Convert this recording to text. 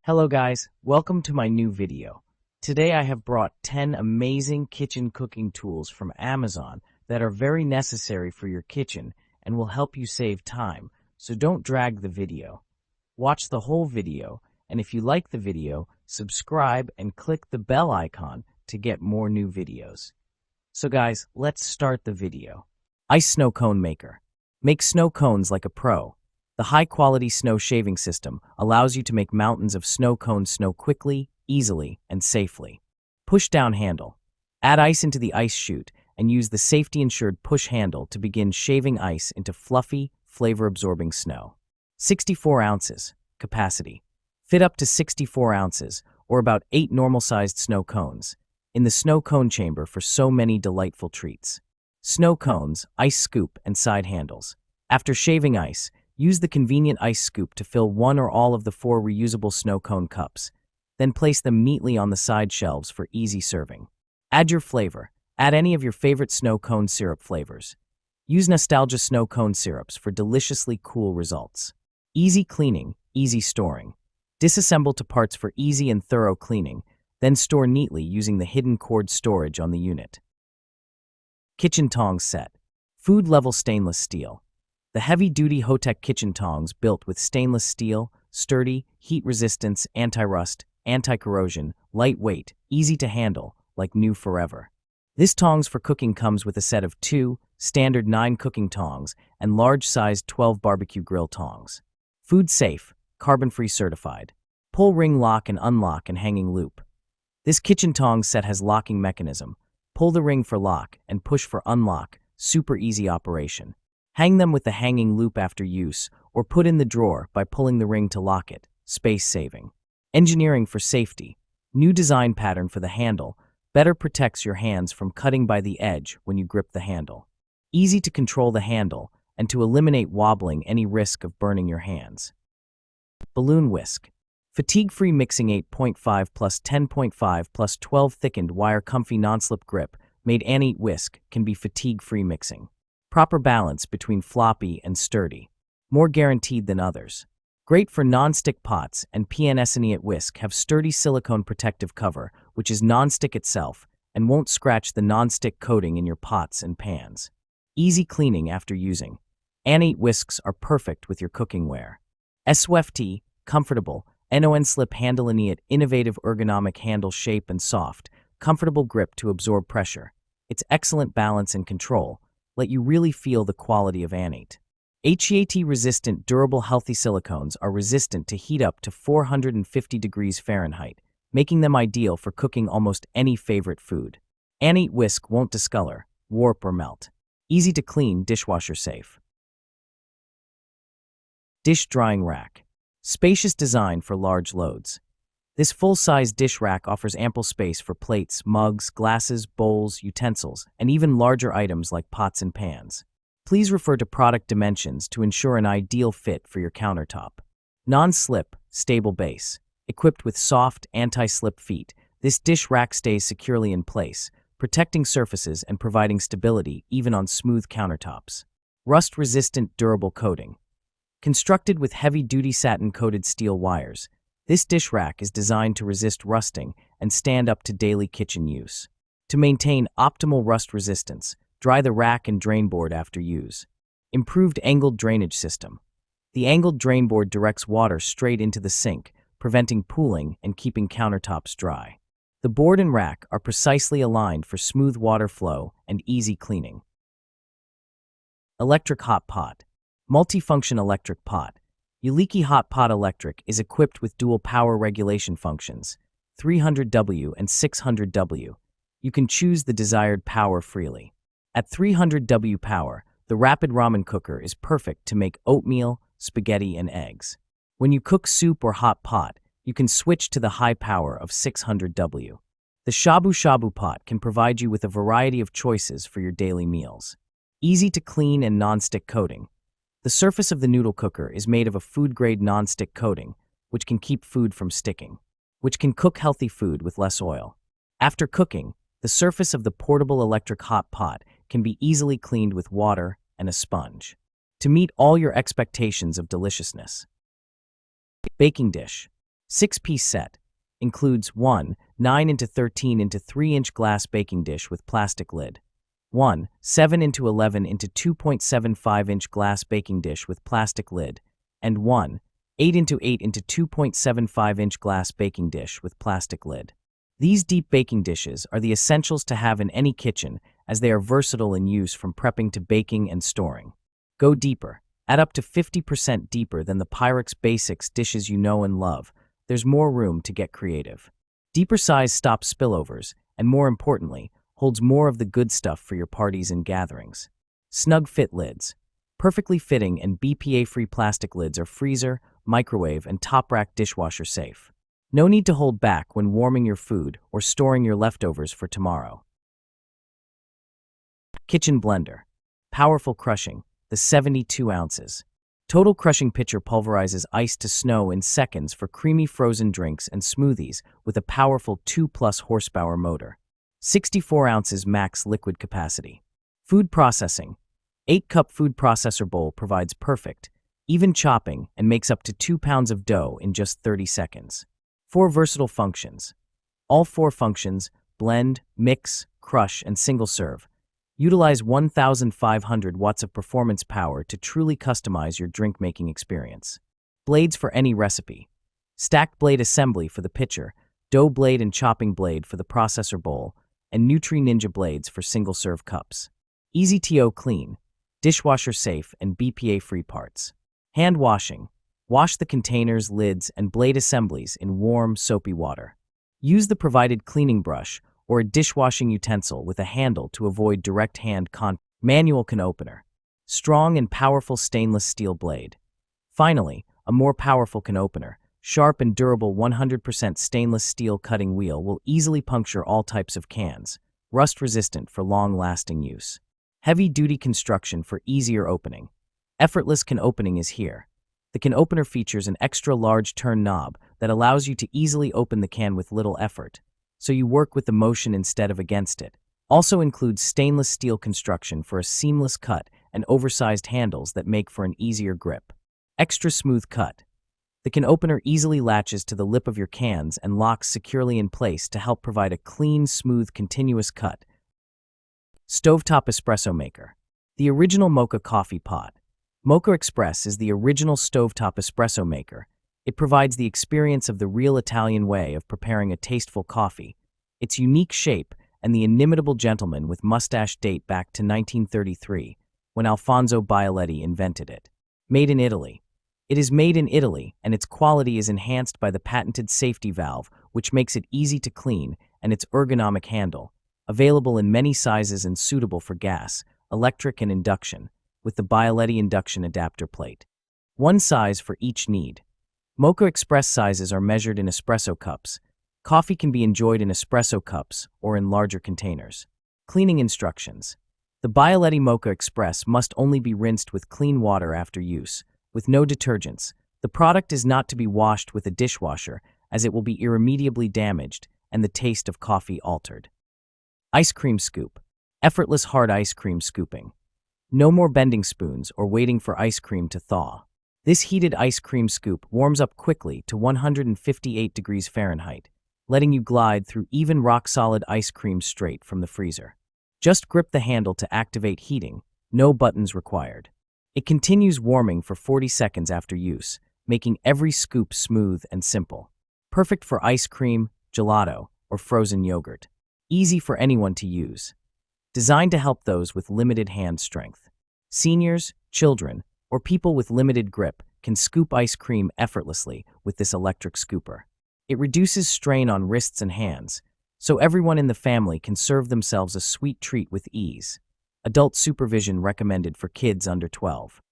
Hello guys, welcome to my new video. Today I have brought 10 amazing kitchen cooking tools from Amazon that are very necessary for your kitchen and will help you save time, so don't drag the video. Watch the whole video, and if you like the video, subscribe and click the bell icon to get more new videos. So guys, let's start the video. Ice Snow Cone Maker. Make snow cones like a pro. The high-quality snow shaving system allows you to make mountains of snow cones snow quickly, easily, and safely. Push-down handle. Add ice into the ice chute and use the safety-ensured push handle to begin shaving ice into fluffy, flavor-absorbing snow. 64 ounces. Capacity. Fit up to 64 ounces, or about 8 normal-sized snow cones, in the snow cone chamber for so many delightful treats. Snow cones, ice scoop, and side handles. After shaving ice, use the convenient ice scoop to fill one or all of the 4 reusable snow cone cups. Then place them neatly on the side shelves for easy serving. Add your flavor. Add any of your favorite snow cone syrup flavors. Use Nostalgia snow cone syrups for deliciously cool results. Easy cleaning, easy storing. Disassemble to parts for easy and thorough cleaning, then store neatly using the hidden cord storage on the unit. Kitchen tongs set. Food-level stainless steel. The heavy-duty Hotech kitchen tongs built with stainless steel, sturdy, heat resistance, anti-rust, anti-corrosion, lightweight, easy to handle, like new forever. This tongs for cooking comes with a set of 2 standard 9 cooking tongs and large-sized 12 barbecue grill tongs. Food safe, carbon-free certified. Pull ring lock and unlock and hanging loop. This kitchen tongs set has locking mechanism. Pull the ring for lock and push for unlock, super easy operation. Hang them with the hanging loop after use, or put in the drawer by pulling the ring to lock it, space-saving. Engineering for safety. New design pattern for the handle, better protects your hands from cutting by the edge when you grip the handle. Easy to control the handle, and to eliminate wobbling any risk of burning your hands. Balloon whisk. Fatigue-free mixing 8.5 plus 10.5 plus 12 thickened wire comfy non-slip grip made Annie whisk can be fatigue-free mixing. Proper balance between floppy and sturdy. More guaranteed than others. Great for non-stick pots, and PNSNE at Whisk have sturdy silicone protective cover, which is non-stick itself and won't scratch the non-stick coating in your pots and pans. Easy cleaning after using. Annie whisks are perfect with your cooking ware. SWFT, comfortable, non-slip handle Aniat innovative ergonomic handle shape and soft, comfortable grip to absorb pressure. Its excellent balance and control let you really feel the quality of Anate. HEAT-resistant durable healthy silicones are resistant to heat up to 450 degrees Fahrenheit, making them ideal for cooking almost any favorite food. Anate whisk won't discolor, warp, or melt. Easy to clean, dishwasher safe. Dish drying rack. Spacious design for large loads. This full-size dish rack offers ample space for plates, mugs, glasses, bowls, utensils, and even larger items like pots and pans. Please refer to product dimensions to ensure an ideal fit for your countertop. Non-slip, stable base. Equipped with soft, anti-slip feet, this dish rack stays securely in place, protecting surfaces and providing stability even on smooth countertops. Rust-resistant durable coating. Constructed with heavy-duty satin-coated steel wires, this dish rack is designed to resist rusting and stand up to daily kitchen use. To maintain optimal rust resistance, dry the rack and drain board after use. Improved angled drainage system. The angled drain board directs water straight into the sink, preventing pooling and keeping countertops dry. The board and rack are precisely aligned for smooth water flow and easy cleaning. Electric hot pot. Multifunction electric pot. Yuliki Hot Pot Electric is equipped with dual power regulation functions, 300W and 600W. You can choose the desired power freely. At 300W power, the rapid ramen cooker is perfect to make oatmeal, spaghetti, and eggs. When you cook soup or hot pot, you can switch to the high power of 600W. The shabu shabu pot can provide you with a variety of choices for your daily meals. Easy to clean and non-stick coating. The surface of the noodle cooker is made of a food-grade non-stick coating, which can keep food from sticking, which can cook healthy food with less oil. After cooking, the surface of the portable electric hot pot can be easily cleaned with water and a sponge to meet all your expectations of deliciousness. Baking dish. 6-piece set. Includes 1. 9 into 13 into 3-inch glass baking dish with plastic lid. 1. 7 into 11 into 2.75-inch glass baking dish with plastic lid. And 1. 8 into 8 into 2.75-inch glass baking dish with plastic lid. These deep baking dishes are the essentials to have in any kitchen, as they are versatile in use from prepping to baking and storing. Go deeper. Add up to 50% deeper than the Pyrex Basics dishes you know and love. There's more room to get creative. Deeper size stops spillovers, and more importantly, holds more of the good stuff for your parties and gatherings. Snug fit lids. Perfectly fitting and BPA-free plastic lids are freezer, microwave, and top-rack dishwasher safe. No need to hold back when warming your food or storing your leftovers for tomorrow. Kitchen blender. Powerful crushing, the 72 ounces. Total crushing pitcher pulverizes ice to snow in seconds for creamy frozen drinks and smoothies with a powerful 2+ horsepower motor. 64 ounces max liquid capacity. Food processing. 8-cup food processor bowl provides perfect, even chopping and makes up to 2 pounds of dough in just 30 seconds. 4 versatile functions. All 4 functions, blend, mix, crush, and single serve, utilize 1,500 watts of performance power to truly customize your drink-making experience. Blades for any recipe. Stacked blade assembly for the pitcher, dough blade and chopping blade for the processor bowl, and Nutri Ninja blades for single-serve cups. Easy to clean, dishwasher safe, and BPA-free parts. Hand washing. Wash the containers, lids, and blade assemblies in warm, soapy water. Use the provided cleaning brush or a dishwashing utensil with a handle to avoid direct hand contact. Manual can opener. Strong and powerful stainless steel blade. Finally, a more powerful can opener. Sharp and durable 100% stainless steel cutting wheel will easily puncture all types of cans, rust-resistant for long-lasting use. Heavy-duty construction for easier opening. Effortless can opening is here. The can opener features an extra large turn knob that allows you to easily open the can with little effort, so you work with the motion instead of against it. Also includes stainless steel construction for a seamless cut and oversized handles that make for an easier grip. Extra smooth cut. The can opener easily latches to the lip of your cans and locks securely in place to help provide a clean, smooth, continuous cut. Stovetop espresso maker. The original mocha coffee pot. Mocha Express is the original stovetop espresso maker. It provides the experience of the real Italian way of preparing a tasteful coffee. Its unique shape and the inimitable gentleman with mustache date back to 1933, when Alfonso Bialetti invented it. Made in Italy. It is made in Italy, and its quality is enhanced by the patented safety valve, which makes it easy to clean, and its ergonomic handle. Available in many sizes and suitable for gas, electric, and induction, with the Bialetti induction adapter plate. One size for each need. Mocha Express sizes are measured in espresso cups. Coffee can be enjoyed in espresso cups or in larger containers. Cleaning instructions. The Bialetti Mocha Express must only be rinsed with clean water after use, with no detergents. The product is not to be washed with a dishwasher, as it will be irremediably damaged and the taste of coffee altered. Ice cream scoop. Effortless hard ice cream scooping. No more bending spoons or waiting for ice cream to thaw. This heated ice cream scoop warms up quickly to 158 degrees Fahrenheit, letting you glide through even rock-solid ice cream straight from the freezer. Just grip the handle to activate heating, no buttons required. It continues warming for 40 seconds after use, making every scoop smooth and simple. Perfect for ice cream, gelato, or frozen yogurt. Easy for anyone to use. Designed to help those with limited hand strength. Seniors, children, or people with limited grip can scoop ice cream effortlessly with this electric scooper. It reduces strain on wrists and hands, so everyone in the family can serve themselves a sweet treat with ease. Adult supervision recommended for kids under 12.